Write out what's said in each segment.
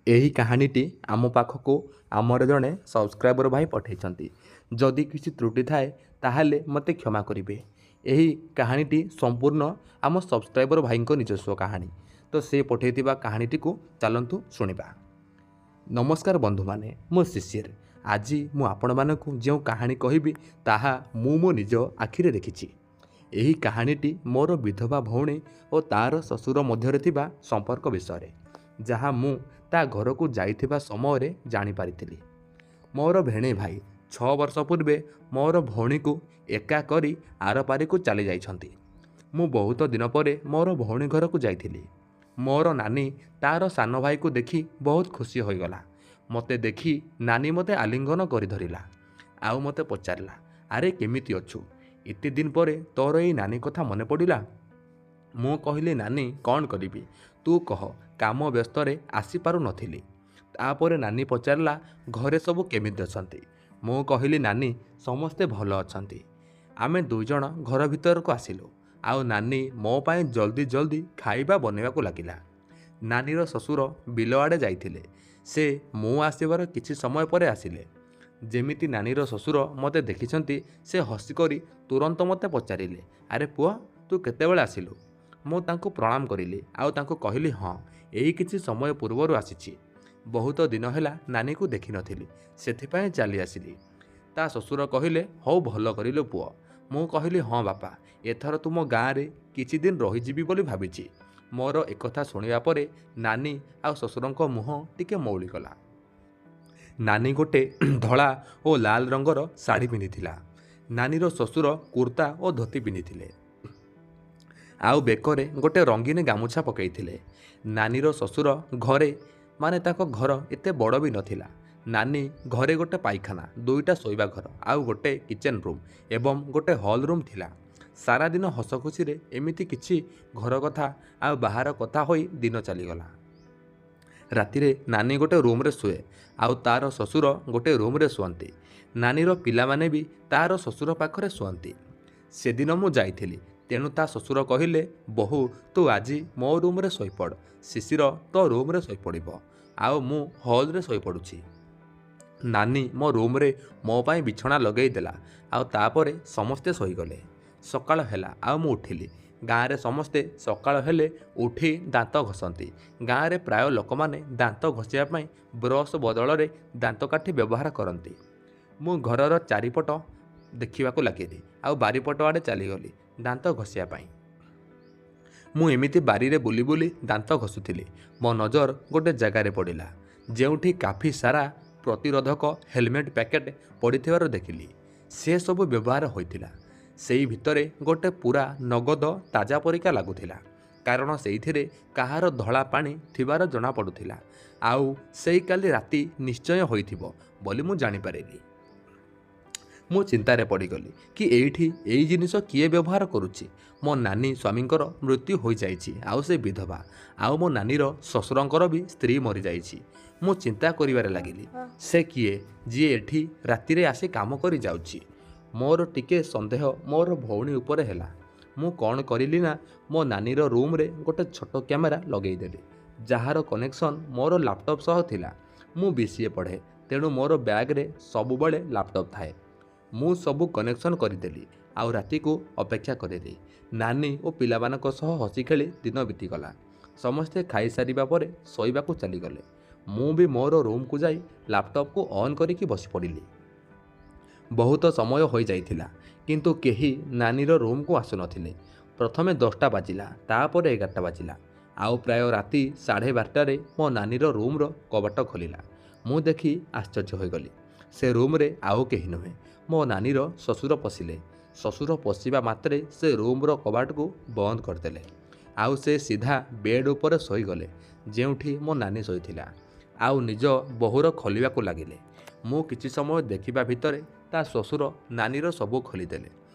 ଏହି କାହାଣୀଟି ଆମ ପାଖକୁ ଆମର ଜଣେ ସବସ୍କ୍ରାଇବର ଭାଇ ପଠାଇଛନ୍ତି। ଯଦି କିଛି ତ୍ରୁଟି ଥାଏ ତାହେଲେ ମୋତେ କ୍ଷମା କରିବେ। ଏହି କାହାଣୀଟି ସମ୍ପୂର୍ଣ୍ଣ ଆମ ସବସ୍କ୍ରାଇବର ଭାଇଙ୍କ ନିଜସ୍ୱ କାହାଣୀ। ତ ସେ ପଠାଇଥିବା କାହାଣୀଟିକୁ ଚାଲନ୍ତୁ ଶୁଣିବା। ନମସ୍କାର ବନ୍ଧୁମାନେ, ମୁଁ ଶିଶିର। ଆଜି ମୁଁ ଆପଣମାନଙ୍କୁ ଯେଉଁ କାହାଣୀ କହିବି ତାହା ମୁଁ ମୋ ନିଜ ଆଖିରେ ଦେଖିଛି। ଏହି କାହାଣୀଟି ମୋର ବିଧବା ଭଉଣୀ ଓ ତା'ର ଶ୍ୱଶୁର ମଧ୍ୟରେ ଥିବା ସମ୍ପର୍କ ବିଷୟରେ, ଯାହା ମୁଁ ତା ଘରକୁ ଯାଇଥିବା ସମୟରେ ଜାଣିପାରିଥିଲି। ମୋର ଭେଣେଇ ଭାଇ 6 ବର୍ଷ ପୂର୍ବେ ମୋର ଭଉଣୀକୁ ଏକା କରି ଆରପାରିକୁ ଚାଲି ଯାଇଛନ୍ତି। ମୁଁ ବହୁତ ଦିନ ପରେ ମୋର ଭଉଣୀ ଘରକୁ ଯାଇଥିଲି। ମୋର ନାନୀ ତା'ର ସାନ ଭାଇକୁ ଦେଖି ବହୁତ ଖୁସି ହୋଇଗଲା। ମୋତେ ଦେଖି ନାନୀ ମୋତେ ଆଲିଙ୍ଗନ କରି ଧରିଲା। ଆଉ ମୋତେ ପଚାରିଲା, ଆରେ କେମିତି ଅଛୁ? ଏତେ ଦିନ ପରେ ତୋର ଏଇ ନାନୀ କଥା ମନେ ପଡ଼ିଲା? ମୁଁ କହିଲି, ନାନୀ କ'ଣ କରିବି, ତୁ କହ। କାମ ବ୍ୟସ୍ତରେ ଆସିପାରୁନଥିଲି। ତାପରେ ନାନୀ ପଚାରିଲା, ଘରେ ସବୁ କେମିତି ଅଛନ୍ତି? ମୁଁ କହିଲି, ନାନୀ ସମସ୍ତେ ଭଲ ଅଛନ୍ତି। ଆମେ ଦୁଇଜଣ ଘର ଭିତରକୁ ଆସିଲୁ। ଆଉ ନାନୀ ମୋ ପାଇଁ ଜଲ୍ଦି ଜଲ୍ଦି ଖାଇବା ବନେଇବାକୁ ଲାଗିଲା। ନାନୀର ଶ୍ୱଶୁର ବିଲ ଆଡ଼େ ଯାଇଥିଲେ। ସେ ମୁଁ ଆସିବାର କିଛି ସମୟ ପରେ ଆସିଲେ। ଯେମିତି ନାନୀର ଶ୍ୱଶୁର ମୋତେ ଦେଖିଛନ୍ତି, ସେ ହସିକରି ତୁରନ୍ତ ମୋତେ ପଚାରିଲେ, ଆରେ ପୁଅ, ତୁ କେତେବେଳେ ଆସିଲୁ? ମୁଁ ତାଙ୍କୁ ପ୍ରଣାମ କରିଲି ଆଉ ତାଙ୍କୁ କହିଲି, ହଁ, ଏଇ କିଛି ସମୟ ପୂର୍ବରୁ ଆସିଛି। ବହୁତ ଦିନ ହେଲା ନାନୀକୁ ଦେଖିନଥିଲି, ସେଥିପାଇଁ ଚାଲି ଆସିଲି। ତା ଶ୍ୱଶୁର କହିଲେ, ହଉ, ଭଲ କରିଲୁ ପୁଅ। ମୁଁ କହିଲି, ହଁ ବାପା, ଏଥର ତୁମ ଗାଁରେ କିଛି ଦିନ ରହିଯିବି ବୋଲି ଭାବିଛି। ମୋର ଏକଥା ଶୁଣିବା ପରେ ନାନୀ ଆଉ ଶ୍ୱଶୁରଙ୍କ ମୁହଁ ଟିକେ ମଉଳିଗଲା। ନାନୀ ଗୋଟେ ଧଳା ଓ ଲାଲ ରଙ୍ଗର ଶାଢ଼ୀ ପିନ୍ଧିଥିଲା। ନାନୀର ଶ୍ୱଶୁର କୁର୍ତ୍ତା ଓ ଧୋତି ପିନ୍ଧିଥିଲେ ଆଉ ବେକରେ ଗୋଟେ ରଙ୍ଗୀନ ଗାମୁଛା ପକାଇଥିଲେ। ନାନୀର ଶ୍ୱଶୁର ଘରେ, ମାନେ ତାଙ୍କ ଘର ଏତେ ବଡ଼ ବି ନଥିଲା। ନାନୀ ଘରେ ଗୋଟେ ପାଇଖାନା, 2ଟା ଶୋଇବା ଘର ଆଉ ଗୋଟେ କିଚେନ୍ ରୁମ୍ ଏବଂ ଗୋଟେ ହଲ୍ ରୁମ୍ ଥିଲା। ସାରାଦିନ ହସଖୁସିରେ ଏମିତି କିଛି ଘର କଥା ଆଉ ବାହାର କଥା ହୋଇ ଦିନ ଚାଲିଗଲା। ରାତିରେ ନାନୀ ଗୋଟେ ରୁମ୍ରେ ଶୁଏ ଆଉ ତା'ର ଶ୍ୱଶୁର ଗୋଟେ ରୁମ୍ରେ ଶୁଅନ୍ତି। ନାନୀର ପିଲାମାନେ ବି ତା'ର ଶ୍ୱଶୁର ପାଖରେ ଶୁଅନ୍ତି। ସେଦିନ ମୁଁ ଯାଇଥିଲି, ତେଣୁ ତା ଶ୍ୱଶୁର କହିଲେ, ବୋହୂ, ତୁ ଆଜି ମୋ ରୁମ୍ରେ ଶୋଇପଡ଼। ଶିଶିର ତୋ ରୁମ୍ରେ ଶୋଇପଡ଼ିବ ଆଉ ମୁଁ ହଲ୍ରେ ଶୋଇପଡ଼ୁଛି। ନାନୀ ମୋ ରୁମ୍ରେ ମୋ ପାଇଁ ବିଛଣା ଲଗାଇଦେଲା ଆଉ ତାପରେ ସମସ୍ତେ ଶୋଇଗଲେ। ସକାଳ ହେଲା ଆଉ ମୁଁ ଉଠିଲି। ଗାଁରେ ସମସ୍ତେ ସକାଳ ହେଲେ ଉଠି ଦାନ୍ତ ଘଷନ୍ତି। ଗାଁରେ ପ୍ରାୟ ଲୋକମାନେ ଦାନ୍ତ ଘଷିବା ପାଇଁ ବ୍ରସ୍ ବଦଳରେ ଦାନ୍ତକାଠି ବ୍ୟବହାର କରନ୍ତି। ମୁଁ ଘରର ଚାରିପଟ ଦେଖିବାକୁ ଲାଗିଲି ଆଉ ବାରିପଟ ଆଡ଼େ ଚାଲିଗଲି ଦାନ୍ତ ଘଷିବା ପାଇଁ। ମୁଁ ଏମିତି ବାରିରେ ବୁଲି ବୁଲି ଦାନ୍ତ ଘଷୁଥିଲି। ମୋ ନଜର ଗୋଟେ ଜାଗାରେ ପଡ଼ିଲା, ଯେଉଁଠି କାଫି ସାରା ପ୍ରତିରୋଧକ ହେଲମେଟ୍ ପ୍ୟାକେଟ୍ ପଡ଼ିଥିବାର ଦେଖିଲି। ସେସବୁ ବ୍ୟବହାର ହୋଇଥିଲା। ସେଇ ଭିତରେ ଗୋଟେ ପୁରା ନଗଦ ତାଜା ପରିକା ଲାଗୁଥିଲା, କାରଣ ସେଇଥିରେ କାହାର ଧଳା ପାଣି ଥିବାର ଜଣାପଡ଼ୁଥିଲା। ଆଉ ସେଇ କାଲି ରାତି ନିଶ୍ଚୟ ହୋଇଥିବ ବୋଲି ମୁଁ ଜାଣିପାରିଲି। ମୁଁ ଚିନ୍ତାରେ ପଡ଼ିଗଲି କି ଏଇଠି ଏଇ ଜିନିଷ କିଏ ବ୍ୟବହାର କରୁଛି? ମୋ ନାନୀ ସ୍ୱାମୀଙ୍କର ମୃତ୍ୟୁ ହୋଇଯାଇଛି ଆଉ ସେ ବିଧବା। ଆଉ ମୋ ନାନୀର ଶ୍ୱଶୁରଙ୍କର ବି ସ୍ତ୍ରୀ ମରିଯାଇଛି। ମୁଁ ଚିନ୍ତା କରିବାରେ ଲାଗିଲି, ସେ କିଏ ଯିଏ ଏଠି ରାତିରେ ଆସି କାମ କରି ଯାଉଛି? ମୋର ଟିକେ ସନ୍ଦେହ ମୋର ଭଉଣୀ ଉପରେ ହେଲା। ମୁଁ କ'ଣ କରିଲି ନା, ମୋ ନାନୀର ରୁମ୍ରେ ଗୋଟେ ଛୋଟ କ୍ୟାମେରା ଲଗାଇଦେଲି, ଯାହାର କନେକ୍ସନ୍ ମୋର ଲାପଟପ୍ ସହ ଥିଲା। ମୁଁ BCA ପଢ଼େ, ତେଣୁ ମୋର ବ୍ୟାଗ୍ରେ ସବୁବେଳେ ଲାପଟପ୍ ଥାଏ। ମୁଁ ସବୁ କନେକ୍ସନ୍ କରିଦେଲି ଆଉ ରାତିକୁ ଅପେକ୍ଷା କରିଲି। ନାନୀ ଓ ପିଲାମାନଙ୍କ ସହ ହସି ଖେଳି ଦିନ ବିତିଗଲା। ସମସ୍ତେ ଖାଇସାରିବା ପରେ ଶୋଇବାକୁ ଚାଲିଗଲେ। ମୁଁ ବି ମୋର ରୁମ୍କୁ ଯାଇ ଲାପଟପ୍କୁ ଅନ୍ କରିକି ବସିପଡ଼ିଲି। ବହୁତ ସମୟ ହୋଇଯାଇଥିଲା, କିନ୍ତୁ କେହି ନାନୀର ରୁମ୍କୁ ଆସୁନଥିଲେ। ପ୍ରଥମେ 10ଟା ବାଜିଲା, ତାପରେ 11ଟା ବାଜିଲା ଆଉ ପ୍ରାୟ ରାତି 12:30ରେ ମୋ ନାନୀର ରୁମ୍ର କବାଟ ଖୋଲିଲା। ମୁଁ ଦେଖି ଆଶ୍ଚର୍ଯ୍ୟ ହୋଇଗଲି। ସେ ରୁମ୍ରେ ଆଉ କେହି ନୁହେଁ, ମୋ ନାନୀର ଶ୍ୱଶୁର ପଶିଲେ। ଶ୍ୱଶୁର ପଶିବା ମାତ୍ରେ ସେ ରୁମ୍ର କବାଟକୁ ବନ୍ଦ କରିଦେଲେ ଆଉ ସେ ସିଧା ବେଡ୍ ଉପରେ ଶୋଇଗଲେ, ଯେଉଁଠି ମୋ ନାନୀ ଶୋଇଥିଲା, ଆଉ ନିଜ ବୋହୂର ଖୋଲିବାକୁ ଲାଗିଲେ। ମୁଁ କିଛି ସମୟ ଦେଖିବା ଭିତରେ ତା ଶ୍ୱଶୁର ନାନୀର ସବୁ ଖୋଲିଦେଲେ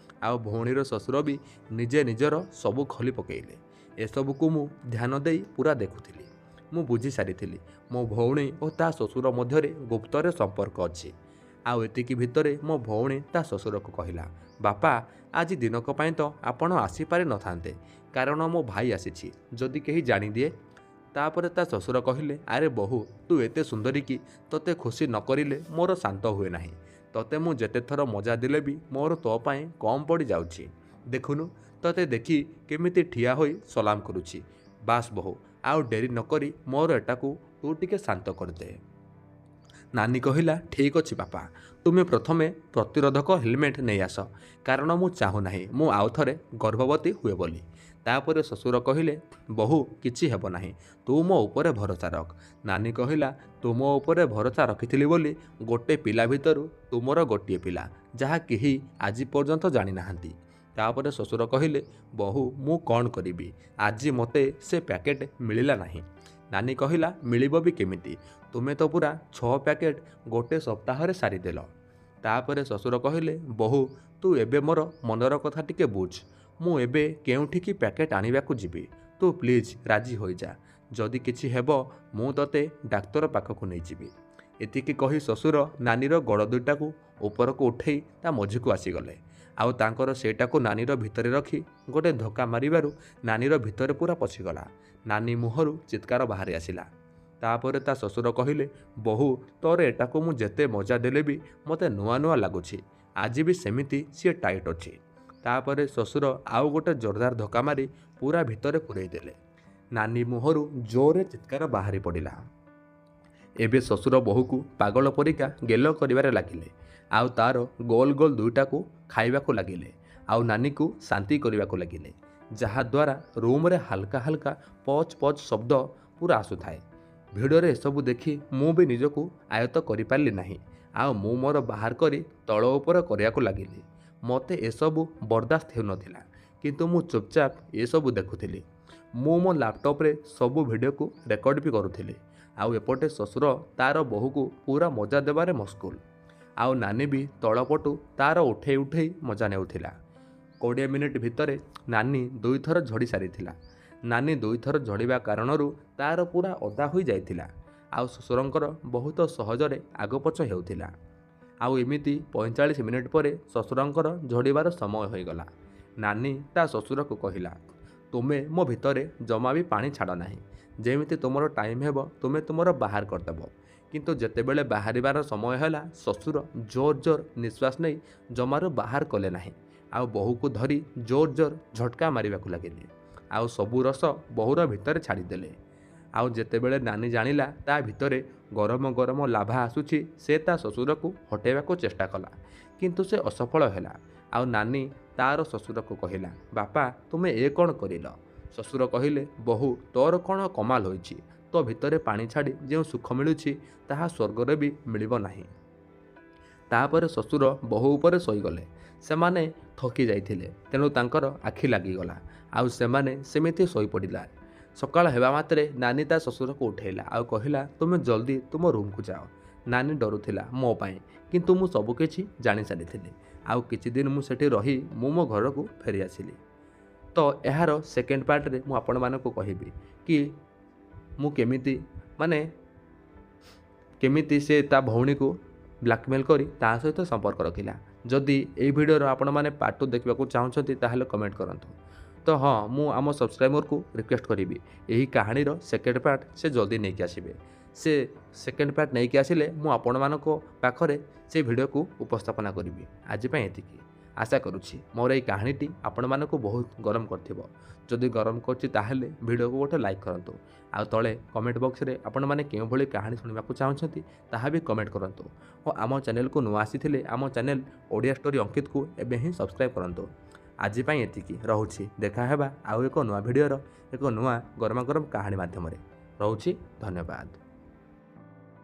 ଆଉ ଭଉଣୀର ଶ୍ୱଶୁର ବି ନିଜେ ନିଜର ସବୁ ଖୋଲି ପକାଇଲେ। ଏସବୁକୁ ମୁଁ ଧ୍ୟାନ ଦେଇ ପୁରା ଦେଖୁଥିଲି। ମୁଁ ବୁଝି ସାରିଥିଲି ମୋ ଭଉଣୀ ଓ ତା ଶ୍ୱଶୁର ମଧ୍ୟରେ ଗୁପ୍ତରେ ସମ୍ପର୍କ ଅଛି। ଆଉ ଏତିକି ଭିତରେ ମୋ ଭଉଣୀ ତା ଶ୍ୱଶୁରକୁ କହିଲା, ବାପା, ଆଜି ଦିନକ ପାଇଁ ତ ଆପଣ ଆସିପାରିନଥାନ୍ତେ, କାରଣ ମୋ ଭାଇ ଆସିଛି। ଯଦି କେହି ଜାଣିଦିଏ? ତାପରେ ତା ଶ୍ୱଶୁର କହିଲେ, ଆରେ ବୋହୂ, ତୁ ଏତେ ସୁନ୍ଦରୀ କି ତୋତେ ଖୁସି ନ କରିଲେ ମୋର ଶାନ୍ତ ହୁଏ ନାହିଁ। ତୋତେ ମୁଁ ଯେତେ ଥର ମଜା ଦେଲେ ବି ମୋର ତୋ ପାଇଁ କମ୍ ପଡ଼ିଯାଉଛି। ଦେଖୁନୁ ତୋତେ ଦେଖି କେମିତି ଠିଆ ହୋଇ ସଲାମ କରୁଛି। ବାସ୍ ବୋହୂ, ଆଉ ଡେରି ନ କରି ମୋର ଏଟାକୁ ତୁ ଟିକେ ଶାନ୍ତ କରିଦେ। ନାନୀ କହିଲା, ଠିକ୍ ଅଛି ବାପା, ତୁମେ ପ୍ରଥମେ ପ୍ରତିରୋଧକ ହେଲମେଟ୍ ନେଇ ଆସ, କାରଣ ମୁଁ ଚାହୁଁନାହିଁ ମୁଁ ଆଉ ଥରେ ଗର୍ଭବତୀ ହୁଏ ବୋଲି। ତାପରେ ଶ୍ୱଶୁର କହିଲେ, ବୋହୂ, କିଛି ହେବ ନାହିଁ, ତୁ ମୋ ଉପରେ ଭରସା ରଖ। ନାନୀ କହିଲା, ତୁମ ଉପରେ ଭରସା ରଖିଥିଲି ବୋଲି ଗୋଟେ ପିଲା ଭିତରୁ ତୁମର ଗୋଟିଏ ପିଲା, ଯାହା କେହି ଆଜି ପର୍ଯ୍ୟନ୍ତ ଜାଣିନାହାନ୍ତି। ତାପରେ ଶ୍ୱଶୁର କହିଲେ, ବୋହୂ, ମୁଁ କ'ଣ କରିବି? ଆଜି ମୋତେ ସେ ପ୍ୟାକେଟ୍ ମିଳିଲା ନାହିଁ। ନାନୀ କହିଲା, ମିଳିବ ବି କେମିତି? ତୁମେ ତ ପୁରା 6 ପ୍ୟାକେଟ୍ ଗୋଟେ ସପ୍ତାହରେ ସାରିଦେଲ। ତାପରେ ଶ୍ୱଶୁର କହିଲେ, ବୋହୂ, ତୁ ଏବେ ମୋର ମନର କଥା ଟିକେ ବୁଝ। ମୁଁ ଏବେ କେଉଁଠିକି ପ୍ୟାକେଟ୍ ଆଣିବାକୁ ଯିବି? ତୁ ପ୍ଲିଜ୍ ରାଜି ହୋଇଯା। ଯଦି କିଛି ହେବ ମୁଁ ତୋତେ ଡାକ୍ତର ପାଖକୁ ନେଇଯିବି। ଏତିକି କହି ଶ୍ୱଶୁର ନାନୀର ଗୋଡ଼ ଦୁଇଟାକୁ ଉପରକୁ ଉଠେଇ ତା ମଝିକୁ ଆସିଗଲେ। ଆଉ ତାଙ୍କର ସେଇଟାକୁ ନାନୀର ଭିତରେ ରଖି ଗୋଟେ ଧକ୍କା ମାରିବାରୁ ନାନୀର ଭିତରେ ପୁରା ପଶିଗଲା। ନାନୀ ମୁହଁରୁ ଚିତ୍କାର ବାହାରି ଆସିଲା। ତାପରେ ତା ଶ୍ୱଶୁର କହିଲେ, ବୋହୂ, ତୋର ଏଟାକୁ ମୁଁ ଯେତେ ମଜା ଦେଲେ ବି ମୋତେ ନୂଆ ନୂଆ ଲାଗୁଛି। ଆଜି ବି ସେମିତି ସିଏ ଟାଇଟ୍ ଅଛି। ତାପରେ ଶ୍ୱଶୁର ଆଉ ଗୋଟେ ଜୋରଦାର ଧକ୍କା ମାରି ପୁରା ଭିତରେ ପୂରେଇ ଦେଲେ। ନାନୀ ମୁହଁରୁ ଜୋରରେ ଚିତ୍କାର ବାହାରି ପଡ଼ିଲା। ଏବେ ଶ୍ୱଶୁର ବୋହୂକୁ ପାଗଳ ପରିକା ଗେଲ କରିବାରେ ଲାଗିଲେ। ଆଉ ତାର ଗୋଲ ଗୋଲ ଦୁଇଟାକୁ ଖାଇବାକୁ ଲାଗିଲେ। ଆଉ ନାନୀକୁ ଶାନ୍ତି କରିବାକୁ ଲାଗିଲେ, ଯାହାଦ୍ୱାରା ରୁମ୍ରେ ହାଲକା ହାଲକା ପଚ୍ ପଚ୍ ଶବ୍ଦ ପୁରା ଆସୁଥାଏ। ଭିଡ଼ିଓରେ ଏସବୁ ଦେଖି ମୁଁ ବି ନିଜକୁ ଆୟତ୍ତ କରିପାରିଲି ନାହିଁ। ଆଉ ମୁଁ ମୋର ବାହାର କରି ତଳ ଉପର କରିବାକୁ ଲାଗିଲି। ମୋତେ ଏସବୁ ବରଦାସ୍ତ ହେଉନଥିଲା, କିନ୍ତୁ ମୁଁ ଚୁପଚାପ ଏସବୁ ଦେଖୁଥିଲି। ମୁଁ ମୋ ଲାପଟପ୍ରେ ସବୁ ଭିଡ଼ିଓକୁ ରେକର୍ଡ଼ ବି କରୁଥିଲି। ଆଉ ଏପଟେ ଶ୍ୱଶୁର ତାର ବୋହୂକୁ ପୁରା ମଜା ଦେବାରେ ମସଗୁଲ। ଆଉ ନାନୀ ବି ତଳପଟୁ ତାର ଉଠେଇ ଉଠେଇ ମଜା ନେଉଥିଲା। 20 ମିନିଟ୍ ଭିତରେ ନାନୀ 2 ଥର ଝଡ଼ି ସାରିଥିଲା। ନାନୀ 2 ଥର ଝଡ଼ିବା କାରଣରୁ ତାର ପୁରା ଓଦା ହୋଇଯାଇଥିଲା। ଆଉ ଶ୍ୱଶୁରଙ୍କର ବହୁତ ସହଜରେ ଆଗପଛ ହେଉଥିଲା। ଆଉ ଏମିତି 45 ମିନିଟ୍ ପରେ ଶ୍ୱଶୁରଙ୍କର ଝଡ଼ିବାର ସମୟ ହୋଇଗଲା। ନାନୀ ତା ଶ୍ୱଶୁରକୁ କହିଲା, ତୁମେ ମୋ ଭିତରେ ଜମା ବି ପାଣି ଛାଡ଼ ନାହିଁ। ଯେମିତି ତୁମର ଟାଇମ୍ ହେବ ତୁମେ ତୁମର ବାହାର କରିଦେବ। କିନ୍ତୁ ଯେତେବେଳେ ବାହାରିବାର ସମୟ ହେଲା, ଶ୍ୱଶୁର ଜୋର ଜୋର ନିଶ୍ୱାସ ନେଇ ଜମାରୁ ବାହାର କଲେ ନାହିଁ। ଆଉ ବୋହୂକୁ ଧରି ଜୋର ଜୋର ଝଟକା ମାରିବାକୁ ଲାଗିଲେ। ଆଉ ସବୁ ରସ ବୋହୂର ଭିତରେ ଛାଡ଼ିଦେଲେ। ଆଉ ଯେତେବେଳେ ନାନୀ ଜାଣିଲା ତା ଭିତରେ ଗରମ ଗରମ ଲାଭା ଆସୁଛି, ସେ ତା ଶ୍ୱଶୁରକୁ ହଟେଇବାକୁ ଚେଷ୍ଟା କଲା, କିନ୍ତୁ ସେ ଅସଫଳ ହେଲା। ଆଉ ନାନୀ ତାର ଶ୍ୱଶୁରକୁ କହିଲା, ବାପା, ତୁମେ ଏ କ'ଣ କରିଲ? ଶ୍ୱଶୁର କହିଲେ, ବୋହୂ, ତୋର କ'ଣ କମାଲ ହୋଇଛି? ତୋ ଭିତରେ ପାଣି ଛାଡ଼ି ଯେଉଁ ସୁଖ ମିଳୁଛି ତାହା ସ୍ୱର୍ଗରେ ବି ମିଳିବ ନାହିଁ। ତାପରେ ଶ୍ୱଶୁର ବୋହୂ ଉପରେ ଶୋଇଗଲେ। ସେମାନେ ଥକି ଯାଇଥିଲେ, ତେଣୁ ତାଙ୍କର ଆଖି ଲାଗିଗଲା। ଆଉ ସେମାନେ ସେମିତି ଶୋଇପଡ଼ିଲା। ସକାଳ ହେବା ମାତ୍ରେ ନାନୀ ତା ଶ୍ୱଶୁରକୁ ଉଠେଇଲା ଆଉ କହିଲା, ତୁମେ ଜଲ୍ଦି ତୁମ ରୁମ୍କୁ ଯାଅ। ନାନୀ ଡରୁଥିଲା ମୋ ପାଇଁ, କିନ୍ତୁ ମୁଁ ସବୁକିଛି ଜାଣିସାରିଥିଲି। ଆଉ କିଛି ଦିନ ମୁଁ ସେଠି ରହି ମୁଁ ମୋ ଘରକୁ ଫେରି ଆସିଲି। ତ ଏହାର ସେକେଣ୍ଡ ପାର୍ଟରେ ମୁଁ ଆପଣମାନଙ୍କୁ କହିବି କି ମୁଁ କେମିତି ସେ ତା ଭଉଣୀକୁ ବ୍ଲାକମେଲ୍ କରି ତା ସହିତ ସମ୍ପର୍କ ରଖିଲା। ଯଦି ଏହି ଭିଡ଼ିଓର ଆପଣମାନେ ପାର୍ଟ 2 ଦେଖିବାକୁ ଚାହୁଁଛନ୍ତି ତାହେଲେ କମେଣ୍ଟ କରନ୍ତୁ। ତ ହଁ, ମୁଁ ଆମ ସବସ୍କ୍ରାଇବରକୁ ରିକ୍ୱେଷ୍ଟ କରିବି, ଏହି କାହାଣୀର ସେକେଣ୍ଡ ପାର୍ଟ ସେ ଜଲ୍ଦି ନେଇକି ଆସିବେ। ସେ ସେକେଣ୍ଡ ପାର୍ଟ ନେଇକି ଆସିଲେ ମୁଁ ଆପଣମାନଙ୍କ ପାଖରେ ସେ ଭିଡ଼ିଓକୁ ଉପସ୍ଥାପନା କରିବି। ଆଜି ପାଇଁ ଏତିକି। ଆଶା କରୁଛି ମୋର ଏହି କାହାଣୀଟି ଆପଣମାନଙ୍କୁ ବହୁତ ଗରମ କରିଥିବ। ଯଦି ଗରମ କରୁଛି ତାହେଲେ ଭିଡ଼ିଓକୁ ଗୋଟେ ଲାଇକ୍ କରନ୍ତୁ। ଆଉ ତଳେ କମେଣ୍ଟ ବକ୍ସରେ ଆପଣମାନେ କେଉଁଭଳି କାହାଣୀ ଶୁଣିବାକୁ ଚାହୁଁଛନ୍ତି ତାହା ବି କମେଣ୍ଟ କରନ୍ତୁ। ଓ ଆମ ଚ୍ୟାନେଲକୁ ନୂଆ ଆସିଥିଲେ ଆମ ଚ୍ୟାନେଲ ଓଡ଼ିଆ ଷ୍ଟୋରି ଅଙ୍କିତକୁ ଏବେ ହିଁ ସବସ୍କ୍ରାଇବ୍ କରନ୍ତୁ। ଆଜି ପାଇଁ ଏତିକି, ରହୁଛି। ଦେଖା ହେବା ଆଉ ଏକ ନୂଆ ଭିଡ଼ିଓର ଏକ ନୂଆ ଗରମା ଗରମ କାହାଣୀ ମାଧ୍ୟମରେ। ରହୁଛି, ଧନ୍ୟବାଦ।